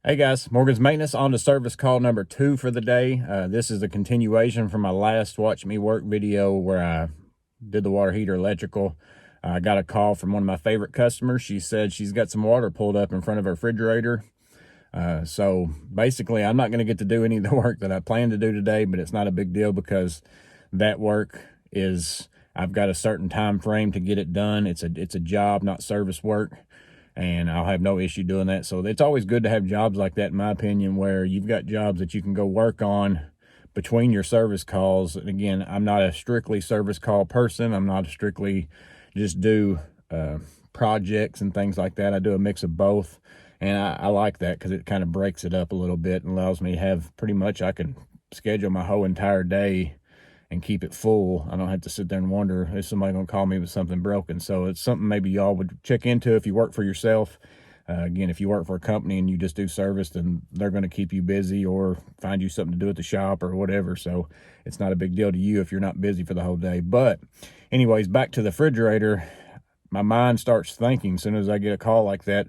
Hey guys, Morgan's Maintenance on to service call number 2 for the day. This is a continuation from my last Watch Me Work video where I did the water heater electrical. I got a call from one of my favorite customers. She said she's got some water pulled up in front of her refrigerator. So basically, I'm not going to get to do any of the work that I plan to do today, but it's not a big deal because that work is, I've got a certain time frame to get it done. It's a job, not service work. And I'll have no issue doing that. So it's always good to have jobs like that, in my opinion, where you've got jobs that you can go work on between your service calls. And again, I'm not a strictly service call person. I'm not a strictly just do projects and things like that. I do a mix of both. And I like that because it kind of breaks it up a little bit and allows me to have pretty much, I can schedule my whole entire day and keep it full. I don't have to sit there and wonder, is somebody going to call me with something broken? So it's something maybe y'all would check into if you work for yourself. Again, if you work for a company and you just do service, then they're going to keep you busy or find you something to do at the shop or whatever. So it's not a big deal to you if you're not busy for the whole day. But anyways, back to the refrigerator, my mind starts thinking as soon as I get a call like that,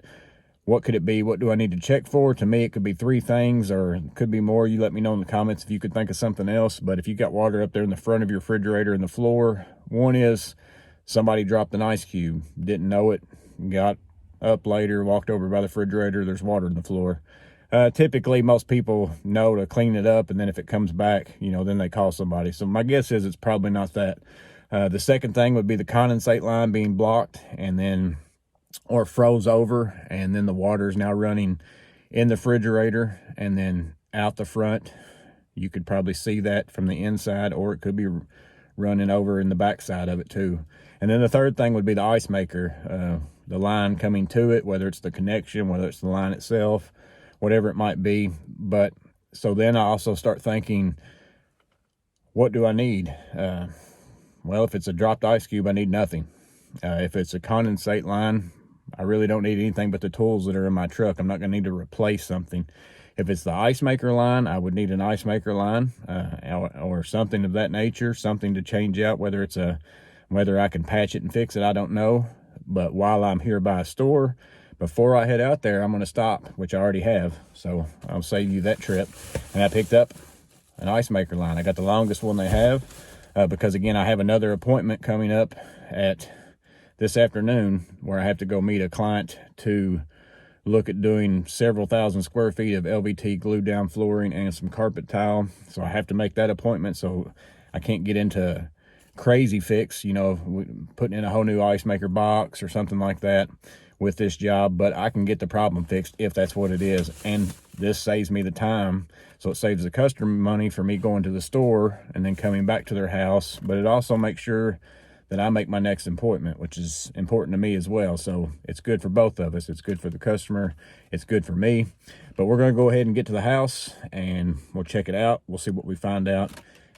what could it be? What do I need to check for? To me, it could be 3 things, or it could be more. You let me know in the comments if you could think of something else. But if you got water up there in the front of your refrigerator and the floor, one is somebody dropped an ice cube, didn't know it, got up later, walked over by the refrigerator, there's water in the floor. Typically, most people know to clean it up, and then if it comes back, then they call somebody. So my guess is it's probably not that. The second thing would be the condensate line being blocked, and then or froze over, and then the water is now running in the refrigerator and then out the front. You could probably see that from the inside, or it could be running over in the back side of it too. And then the third thing would be the ice maker, the line coming to it, whether it's the connection, whether it's the line itself, whatever it might be. But so then I also start thinking, what do I need? Well, if it's a dropped ice cube, I need nothing. If it's a condensate line, I really don't need anything but the tools that are in my truck. I'm not going to need to replace something. If it's the ice maker line, I would need an ice maker line or something of that nature, something to change out, whether I can patch it and fix it, I don't know. But while I'm here by a store, before I head out there, I'm going to stop, which I already have. So I'll save you that trip. And I picked up an ice maker line. I got the longest one they have because, again, I have another appointment coming up at this afternoon where I have to go meet a client to look at doing several thousand square feet of LVT glued down flooring and some carpet tile. So I have to make that appointment, so I can't get into crazy fix, putting in a whole new ice maker box or something like that with this job, but I can get the problem fixed if that's what it is. And this saves me the time, so it saves the customer money for me going to the store and then coming back to their house, but it also makes sure that I make my next appointment, which is important to me as well. So it's good for both of us. It's good for the customer. It's good for me. But we're going to go ahead and get to the house and we'll check it out. We'll see what we find out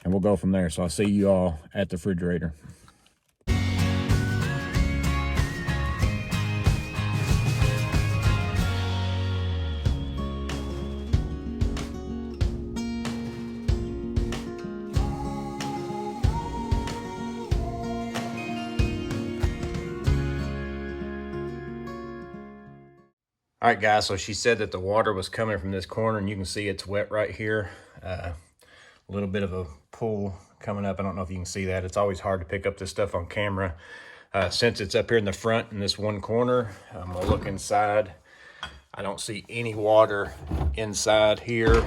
and we'll go from there. So I'll see you all at the refrigerator. All right, guys, so she said that the water was coming from this corner, and you can see it's wet right here. A little bit of a pool coming up. I don't know if you can see that. It's always hard to pick up this stuff on camera. Since it's up here in the front in this one corner, I'm gonna look inside. I don't see any water inside here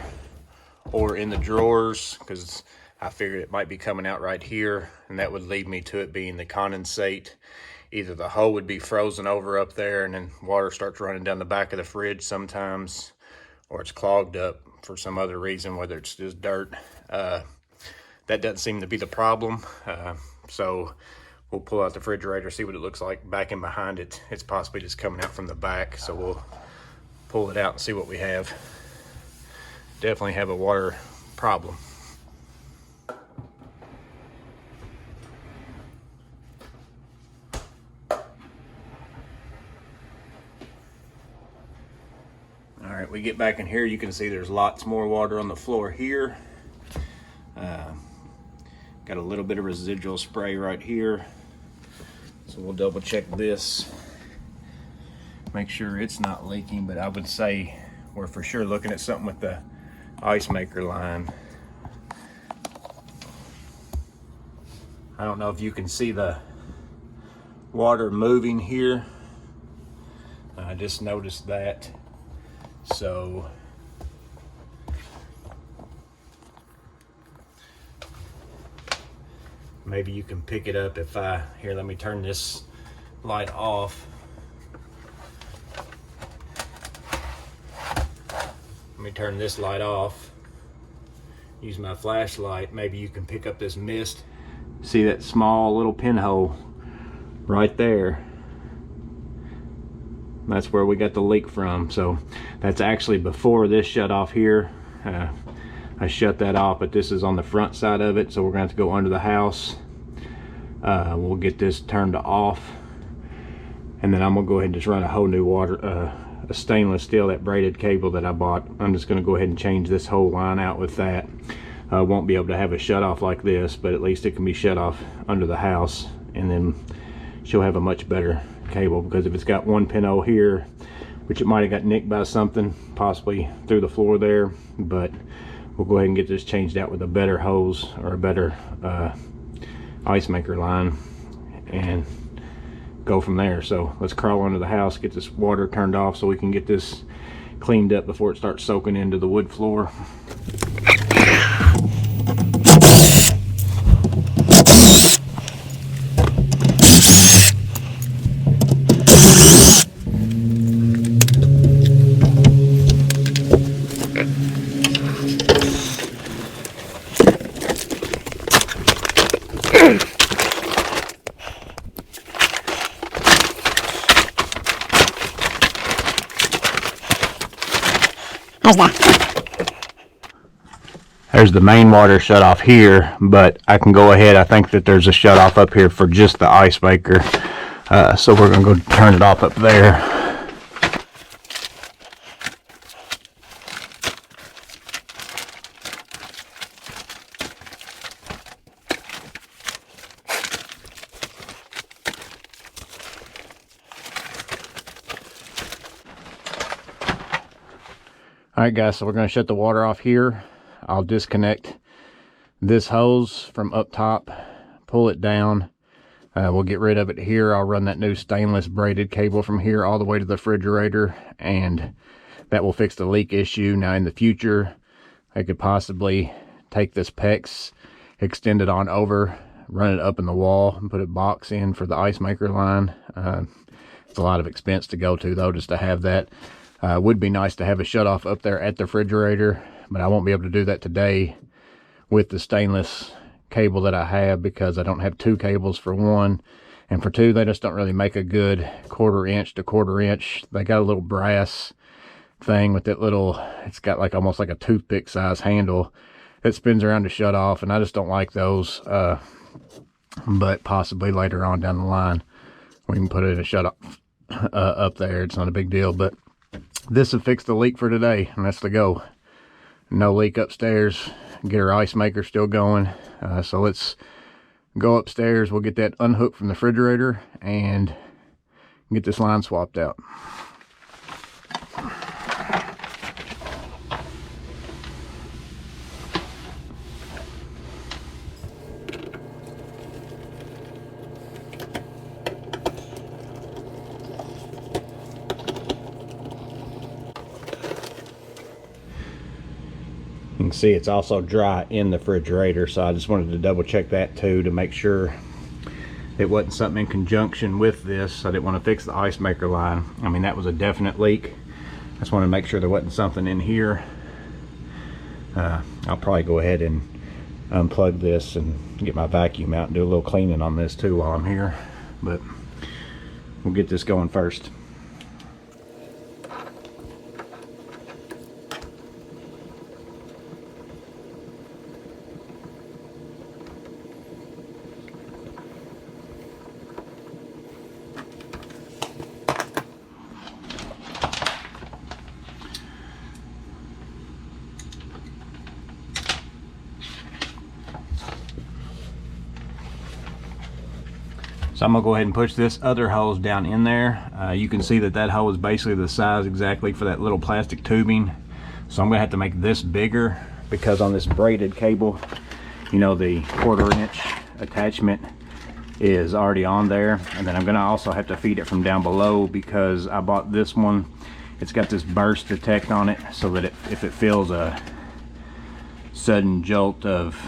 or in the drawers because I figured it might be coming out right here, and that would lead me to it being the condensate. Either the hole would be frozen over up there and then water starts running down the back of the fridge sometimes, or it's clogged up for some other reason, whether it's just dirt. That doesn't seem to be the problem. So we'll pull out the refrigerator, see what it looks like back in behind it. It's possibly just coming out from the back, so we'll pull it out and see what we have. Definitely have a water problem. All right, we get back in here, you can see there's lots more water on the floor here. Got a little bit of residual spray right here. So we'll double check this, make sure it's not leaking, but I would say we're for sure looking at something with the ice maker line. I don't know if you can see the water moving here. I just noticed that. So maybe you can pick it up if here, let me turn this light off. Let me turn this light off. Use my flashlight. Maybe you can pick up this mist. See that small little pinhole right there? That's where we got the leak from. So that's actually before this shut off here. I shut that off, but this is on the front side of it, so we're going to have to go under the house. We'll get this turned off, and then I'm going to go ahead and just run a whole new a stainless steel, that braided cable that I bought. I'm just going to go ahead and change this whole line out with that. Won't be able to have a shut off like this, but at least it can be shut off under the house, and then she'll have a much better cable, because if it's got one pinhole here, which it might have got nicked by something, possibly through the floor there, but we'll go ahead and get this changed out with a better hose or a better ice maker line and go from there. So let's crawl under the house, get this water turned off so we can get this cleaned up before it starts soaking into the wood floor. There's the main water shut off here, but I can go ahead. I think that there's a shut off up here for just the ice maker. So we're gonna go turn it off up there. Alright guys, so we're going to shut the water off here. I'll disconnect this hose from up top, pull it down. We'll get rid of it here. I'll run that new stainless braided cable from here all the way to the refrigerator, and that will fix the leak issue. Now in the future, I could possibly take this PEX, extend it on over, run it up in the wall, and put a box in for the ice maker line. It's a lot of expense to go to though, just to have that. Would be nice to have a shut off up there at the refrigerator, but I won't be able to do that today with the stainless cable that I have, because I don't have two cables for one, and for two they just don't really make a good 1/4 inch to 1/4 inch. They got a little brass thing with that little, it's got like almost like a toothpick size handle that spins around to shut off, and I just don't like those. But possibly later on down the line we can put it in a shut off up there. It's not a big deal, but this will fix the leak for today, and that's the go. No leak upstairs. Get our ice maker still going. So let's go upstairs. We'll get that unhooked from the refrigerator and get this line swapped out. You can see it's also dry in the refrigerator, so I just wanted to double check that too to make sure it wasn't something in conjunction with this. I didn't want to fix the ice maker line. I mean, that was a definite leak. I just wanted to make sure there wasn't something in here. I'll probably go ahead and unplug this and get my vacuum out and do a little cleaning on this too while I'm here, but we'll get this going first. So I'm gonna go ahead and push this other hose down in there. You can see that that hole is basically the size exactly for that little plastic tubing. So I'm gonna have to make this bigger because on this braided cable, you know, the 1/4 inch attachment is already on there. And then I'm gonna also have to feed it from down below because I bought this one. It's got this burst detect on it so that if it feels a sudden jolt of,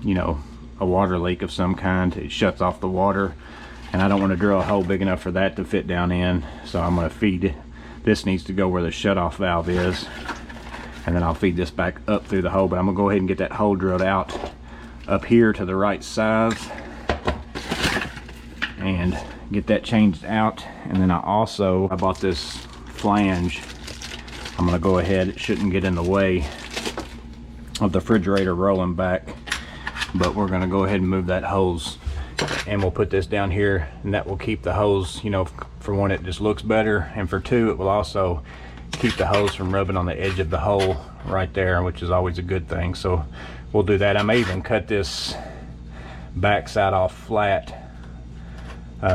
you know, a water leak of some kind, it shuts off the water. And I don't want to drill a hole big enough for that to fit down in, so I'm going to feed it. This needs to go where the shutoff valve is, and then I'll feed this back up through the hole. But I'm going to go ahead and get that hole drilled out up here to the right size and get that changed out. And then I bought this flange. I'm going to go ahead, it shouldn't get in the way of the refrigerator rolling back, but we're going to go ahead and move that hose, and we'll put this down here, and that will keep the hose, you know, for one, it just looks better, and for two, it will also keep the hose from rubbing on the edge of the hole right there, which is always a good thing. So we'll do that. I may even cut this back side off flat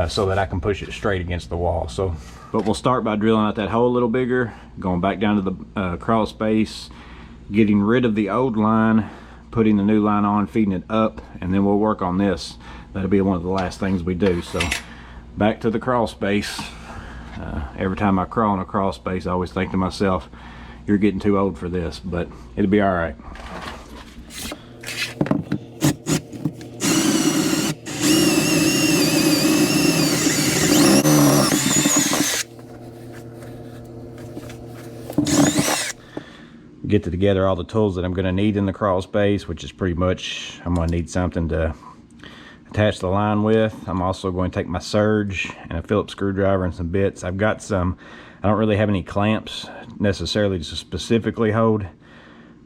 so that I can push it straight against the wall. So, but we'll start by drilling out that hole a little bigger, going back down to the crawl space, getting rid of the old line, putting the new line on, feeding it up, and then we'll work on this. That'll be one of the last things we do. So back to the crawl space. Every time I crawl in a crawl space, I always think to myself, you're getting too old for this, but it'll be all right. Get together all the tools that I'm going to need in the crawl space, which is pretty much, I'm going to need something to attach the line with. I'm also going to take my surge and a Phillips screwdriver and some bits. I've got some, I don't really have any clamps necessarily to specifically hold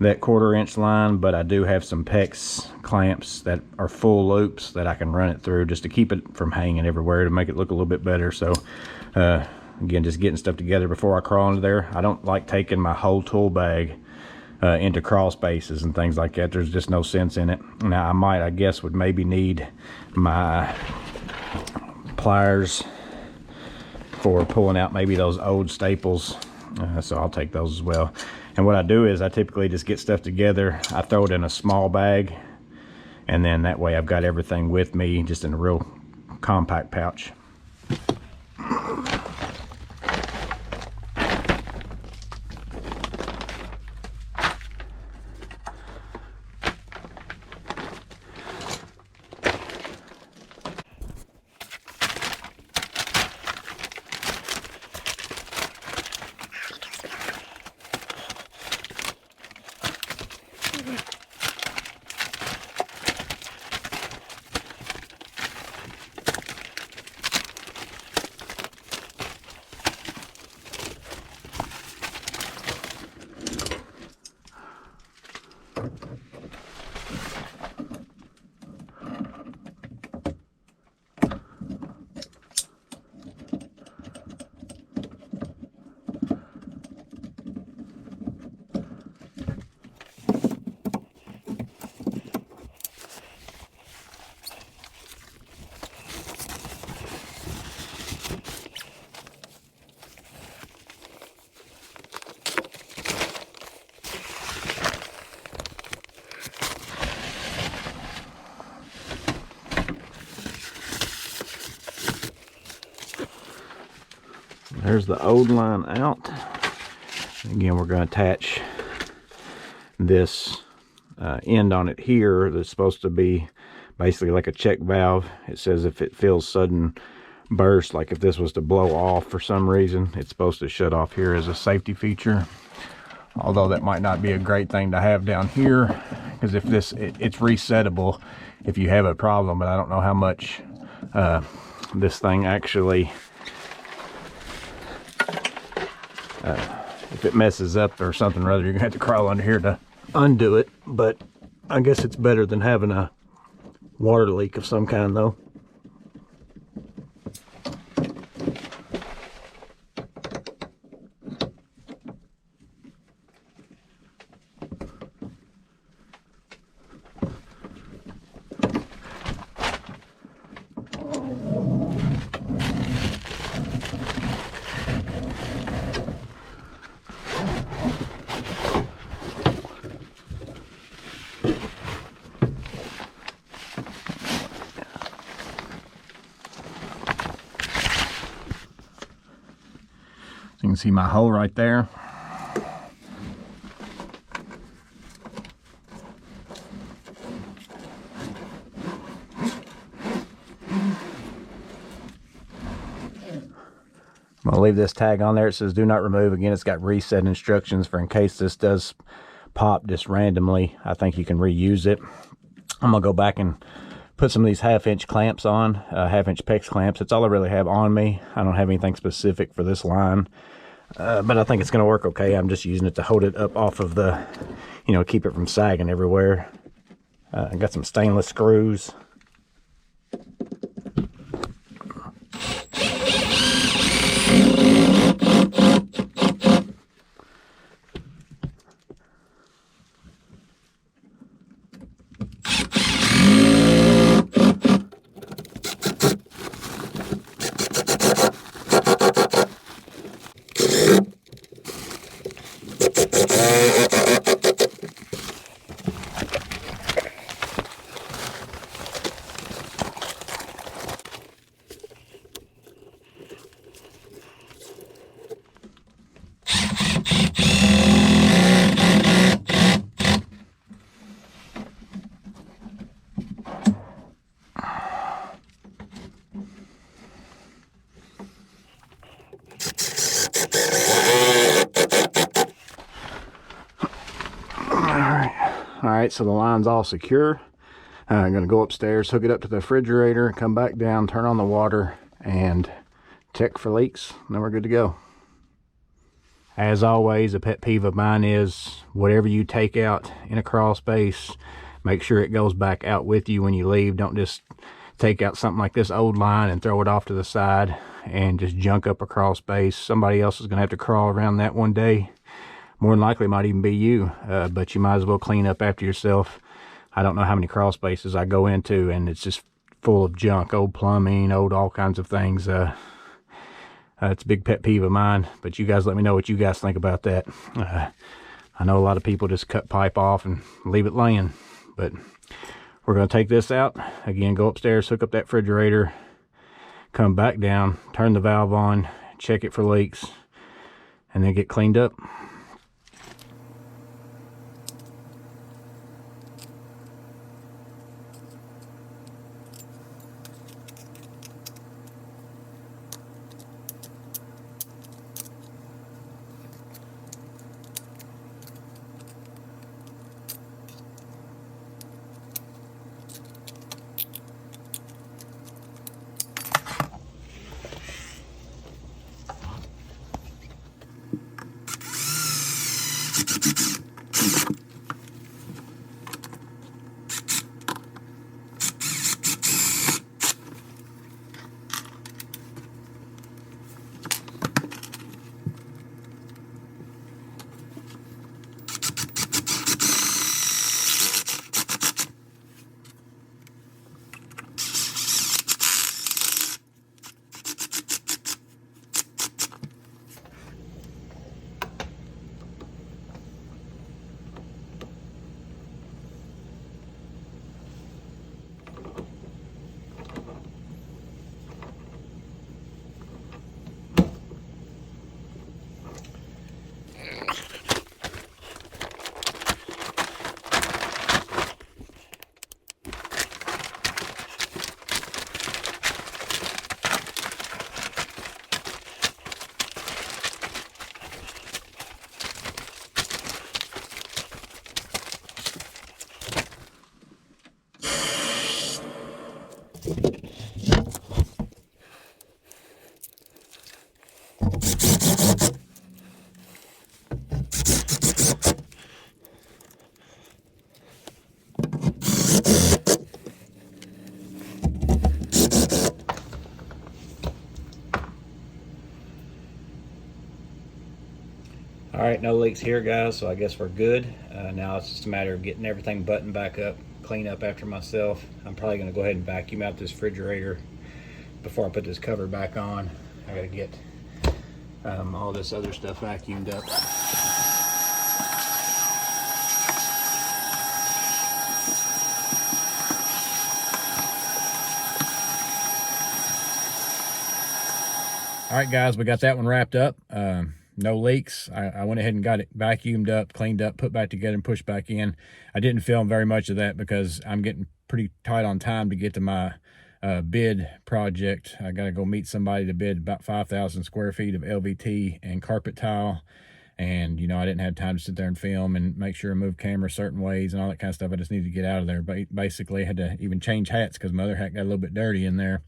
that 1/4 inch line, but I do have some PEX clamps that are full loops that I can run it through just to keep it from hanging everywhere, to make it look a little bit better. So again, just getting stuff together before I crawl into there. I don't like taking my whole tool bag into crawl spaces and things like that. There's just no sense in it. Now I guess would maybe need my pliers for pulling out maybe those old staples, so I'll take those as well. And what I do is I typically just get stuff together, I throw it in a small bag, and then that way I've got everything with me just in a real compact pouch. There's the old line out. Again, we're going to attach this end on it here that's supposed to be basically like a check valve. It says if it feels sudden burst, like if this was to blow off for some reason, it's supposed to shut off here as a safety feature. Although that might not be a great thing to have down here, because if it's resettable if you have a problem, but I don't know how much this thing actually if it messes up or something or other, you're gonna have to crawl under here to undo it. But I guess it's better than having a water leak of some kind though. You can see my hole right there. I'm going to leave this tag on there. It says do not remove. Again, it's got reset instructions for in case this does pop just randomly. I think you can reuse it. I'm going to go back and put some of these 1/2-inch clamps on, 1/2-inch PEX clamps. That's all I really have on me. I don't have anything specific for this line, but I think it's going to work okay. I'm just using it to hold it up off of the, you know, keep it from sagging everywhere. I got some stainless screws. All right, so the line's all secure. I'm going to go upstairs, hook it up to the refrigerator, come back down, turn on the water, and check for leaks. And then we're good to go. As always, a pet peeve of mine is whatever you take out in a crawl space, make sure it goes back out with you when you leave. Don't just take out something like this old line and throw it off to the side and just junk up a crawl space. Somebody else is going to have to crawl around that one day. More than likely, it might even be you, but you might as well clean up after yourself. I don't know how many crawl spaces I go into, and it's just full of junk, old plumbing, old all kinds of things. It's a big pet peeve of mine, but you guys let me know what you guys think about that. I know a lot of people just cut pipe off and leave it laying, but we're going to take this out. Again, go upstairs, hook up that refrigerator, come back down, turn the valve on, check it for leaks, and then get cleaned up. All right, no leaks here, guys, so I guess we're good. Now it's just a matter of getting everything buttoned back up, clean up after myself. I'm probably going to go ahead and vacuum out this refrigerator before I put this cover back on. I got to get all this other stuff vacuumed up. All right, guys, we got that one wrapped up. No leaks. I went ahead and got it vacuumed up, cleaned up, put back together, and pushed back in. I didn't film very much of that because I'm getting pretty tight on time to get to my bid project. I got to go meet somebody to bid about 5,000 square feet of LVT and carpet tile. And, you know, I didn't have time to sit there and film and make sure I move cameras certain ways and all that kind of stuff. I just needed to get out of there. But basically, I had to even change hats because my other hat got a little bit dirty in there.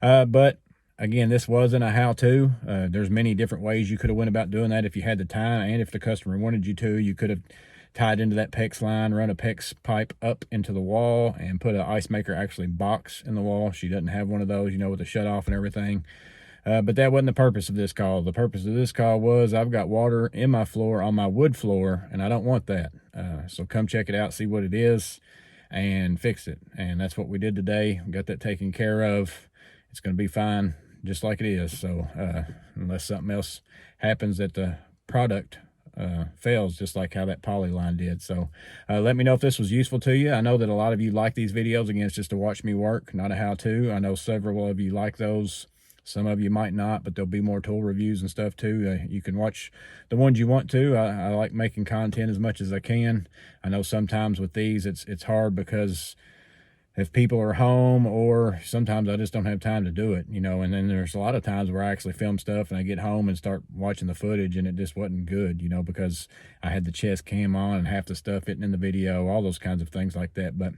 But again, this wasn't a how-to. There's many different ways you could have went about doing that if you had the time, and if the customer wanted you to. You could have tied into that PEX line, run a PEX pipe up into the wall, and put an ice maker actually box in the wall. She doesn't have one of those, you know, with the shut off and everything. But that wasn't the purpose of this call. The purpose of this call was I've got water in my floor on my wood floor, and I don't want that. So come check it out, see what it is, and fix it. And that's what we did today. We got that taken care of. It's going to be fine just like it is. So unless something else happens that the product fails, just like how that poly line did. So let me know if this was useful to you. I know that a lot of you like these videos. Again, it's just to watch me work, not a how-to. I know several of you like those. Some of you might not, but there'll be more tool reviews and stuff too. You can watch the ones you want to. I like making content as much as I can. I know sometimes with these it's hard because if people are home, or sometimes I just don't have time to do it, you know. And then there's a lot of times where I actually film stuff and I get home and start watching the footage and it just wasn't good, you know, because I had the chest cam on and half the stuff hitting in the video, all those kinds of things like that. But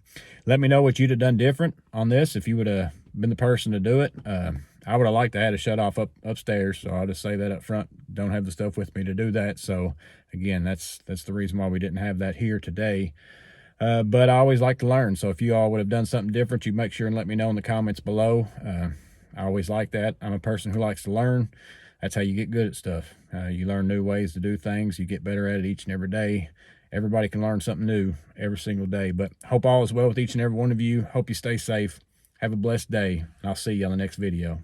let me know what you'd have done different on this if you would have been the person to do it. I would have liked to have had a shut off upstairs, so I'll just say that up front. Don't have the stuff with me to do that. So again, that's the reason why we didn't have that here today. But I always like to learn. So if you all would have done something different, you make sure and let me know in the comments below. I always like that. I'm a person who likes to learn. That's how you get good at stuff. You learn new ways to do things. You get better at it each and every day. Everybody can learn something new every single day. But hope all is well with each and every one of you. Hope you stay safe. Have a blessed day. And I'll see you on the next video.